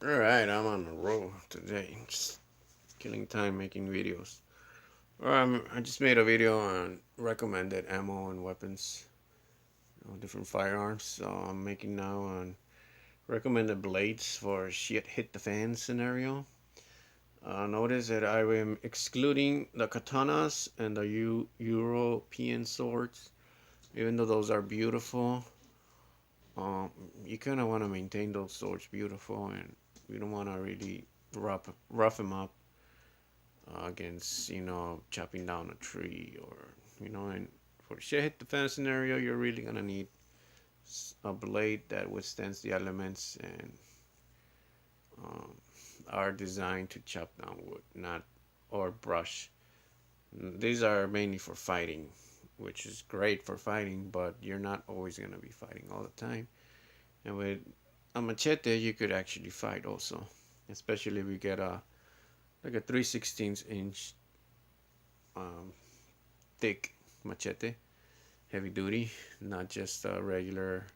Alright, I'm on the roll today. Just killing time making videos. I just made a video on recommended ammo and weapons, different firearms. So I'm making now on recommended blades for shit hit the fan scenario. Notice that I am excluding the katanas and the European swords, even though those are beautiful. Um, you kind of want to maintain those swords beautiful, and you don't want to really rough them up against chopping down a tree or and for shit hit the fan scenario you're really gonna need a blade that withstands the elements and um, are designed to chop down wood, not or brush. These are mainly for fighting, which is great for fighting, but you're not always gonna be fighting all the time. And with a machete you could actually fight also, especially if you get a like a 3/16 inch um, thick machete, heavy duty, not just a regular.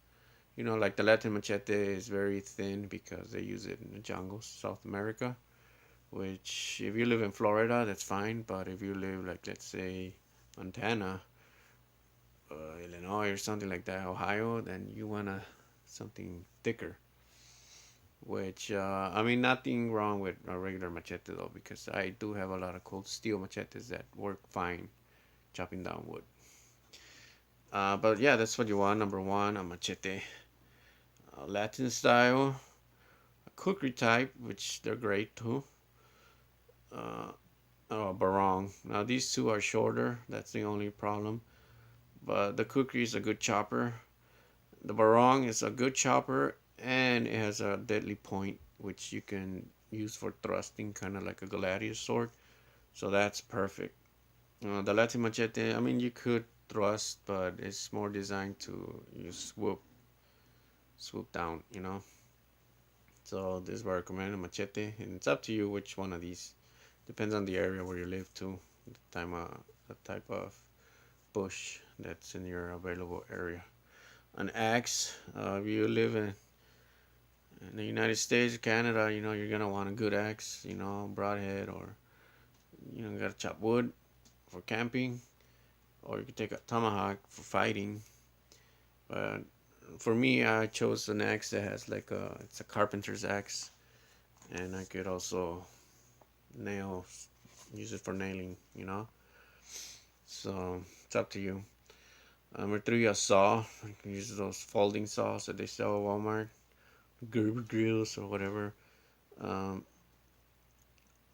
Like the Latin machete is very thin because they use it in the jungles, South America. Which, if you live in Florida, that's fine. But if you live, like, let's say, Montana, Illinois, or something like that, Ohio, then you wanna something thicker. Which, I mean, nothing wrong with a regular machete though, because I do have a lot of cold steel machetes that work fine chopping down wood. But yeah, that's what you want. Number one, a machete. Latin style, a kukri type, which they're great too. Uh, oh, barong. Now these two are shorter. That's the only problem. But the kukri is a good chopper. The barong is a good chopper, and it has a deadly point, which you can use for thrusting, kind of like a gladius sword. So that's perfect. The Latin machete, I mean, you could thrust, but it's more designed to you swoop down. So this is where I recommend a machete, and it's up to you which one of these. Depends on the area where you live too, the type of bush that's in your available area. An axe, if you live in the United States, Canada, you're gonna want a good axe, broadhead, or you gotta chop wood for camping, or you could take a tomahawk for fighting. But for me, I chose an axe that has it's a carpenter's axe, and I could also nail use it for nailing. So it's up to you. Number three, a saw. You can use those folding saws that they sell at Walmart, Gerber grills or whatever, um,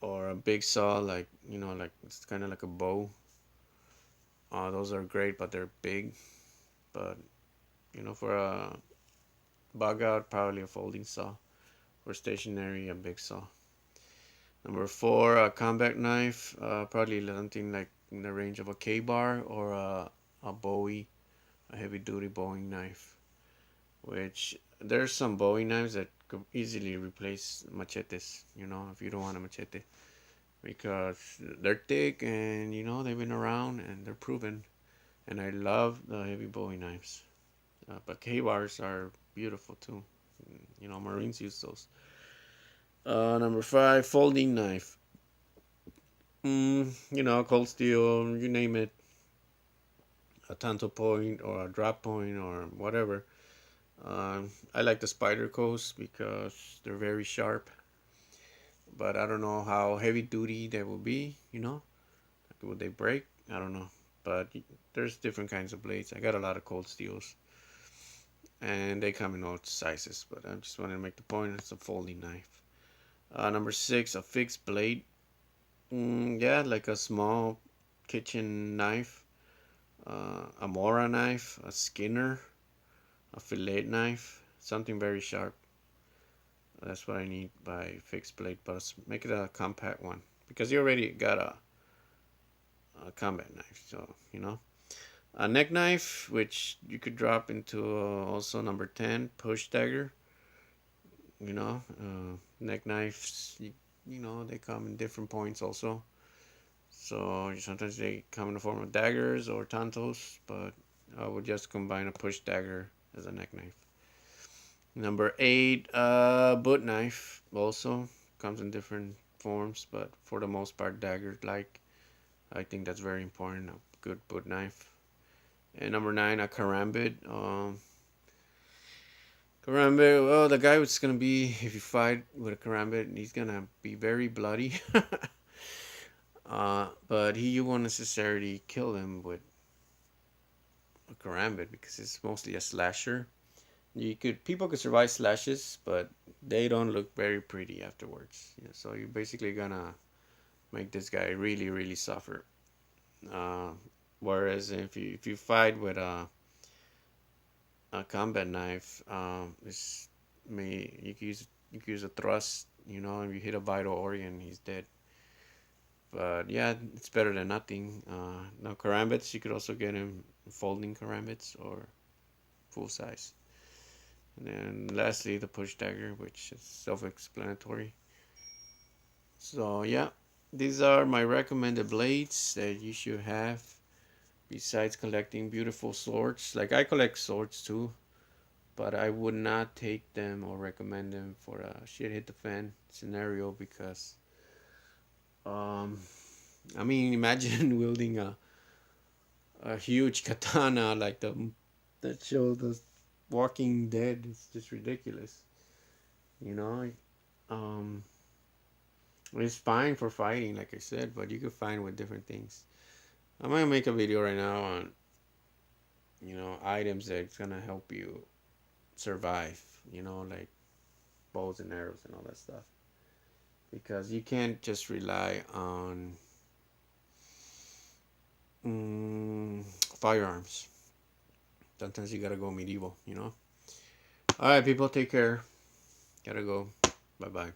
or a big saw like it's kind of like a bow. Those are great, but they're big. But for a bug out, probably a folding saw. For stationary, a big saw. Number four, a combat knife. Probably something like in the range of a K-bar or a Bowie, a heavy duty Bowie knife. Which there's some Bowie knives that could easily replace machetes, if you don't want a machete. Because they're thick and, they've been around and they're proven. And I love the heavy Bowie knives. But K-bars are beautiful too. Marines use those. Number five, folding knife. Cold steel, you name it. A tanto point or a drop point or whatever. I like the Spider Coast because they're very sharp, but I don't know how heavy duty they will be. Will they break? I don't know, but there's different kinds of blades. I got a lot of cold steels, and they come in all sizes. But I just wanted to make the point. It's a folding knife. Number six, a fixed blade. Yeah, like a small kitchen knife, a Mora knife, a Skinner, a fillet knife, something very sharp. That's what I need by fixed blade, but let's make it a compact one because you already got a combat knife. So a neck knife, which you could drop into also number 10, push dagger. Neck knives. They come in different points also. So sometimes they come in the form of daggers or tantos, but I would just combine a push dagger as a neck knife. Number eight, boot knife. Also comes in different forms, but for the most part, dagger like. I think that's very important. A good boot knife. And number nine, a karambit. Karambit. Well, the guy was gonna be if you fight with a karambit, he's gonna be very bloody. But you won't necessarily kill him with a karambit because it's mostly a slasher. People could survive slashes, but they don't look very pretty afterwards. So you're basically gonna make this guy really really suffer. Uh, Whereas if you fight with a combat knife, it's may you can use a thrust. If you hit a vital organ, he's dead. But yeah, it's better than nothing. Now karambits, you could also get him folding karambits or full size. And then lastly, the push dagger, which is self-explanatory. So yeah, these are my recommended blades that you should have. Besides collecting beautiful swords, like I collect swords too, but I would not take them or recommend them for a shit hit the fan scenario because, um, I mean, imagine wielding a huge katana like the that show the Walking Dead. It's just ridiculous, you know. Um, it's fine for fighting, like I said, but you can find with different things. I'm gonna make a video right now on items that's gonna help you survive. Like bows and arrows and all that stuff. Because you can't just rely on firearms. Sometimes you gotta go medieval. All right, people, take care. Gotta go. Bye bye.